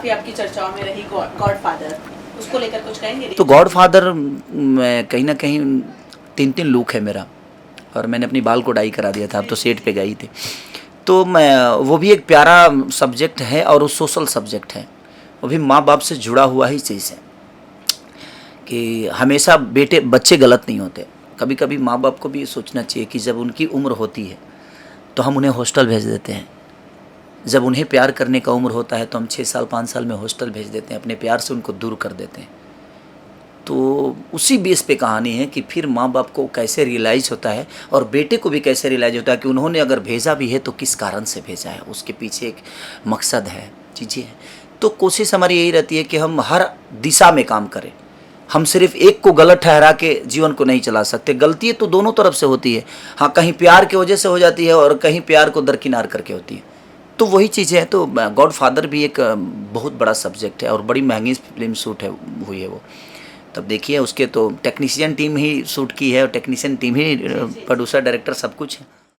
काफी आपकी चर्चाओं में रही गॉडफादर, उसको लेकर कुछ कहेंगे? तो गॉडफादर कहीं ना कहीं 3-3 लुक है मेरा, और मैंने अपनी बाल को डाई करा दिया था, अब तो सेट पे गई थी। तो मैं वो भी एक प्यारा सब्जेक्ट है और वो सोशल सब्जेक्ट है, वो भी माँ बाप से जुड़ा हुआ ही चीज़ है कि हमेशा बच्चे गलत नहीं होते। कभी कभी माँ बाप को भी ये सोचना चाहिए कि जब उनकी उम्र होती है तो हम उन्हें हॉस्टल भेज देते हैं, जब उन्हें प्यार करने का उम्र होता है तो हम 6 साल 5 साल में हॉस्टल भेज देते हैं, अपने प्यार से उनको दूर कर देते हैं। तो उसी बेस पे कहानी है कि फिर माँ बाप को कैसे रियलाइज़ होता है और बेटे को भी कैसे रियलाइज़ होता है कि उन्होंने अगर भेजा भी है तो किस कारण से भेजा है, उसके पीछे एक मकसद है, चीज़ें हैं। तो कोशिश हमारी यही रहती है कि हम हर दिशा में काम करें, हम सिर्फ एक को गलत ठहरा के जीवन को नहीं चला सकते। गलती तो दोनों तरफ से होती है, हाँ कहीं प्यार की वजह से हो जाती है और कहीं प्यार को दरकिनार करके होती है, तो वही चीज़ें हैं। तो गॉड फादर भी एक बहुत बड़ा सब्जेक्ट है और बड़ी महंगी फिल्म शूट है हुई है वो। तब देखिए उसके तो टेक्नीशियन टीम ही शूट की है और टेक्नीशियन टीम ही प्रोड्यूसर डायरेक्टर सब कुछ है।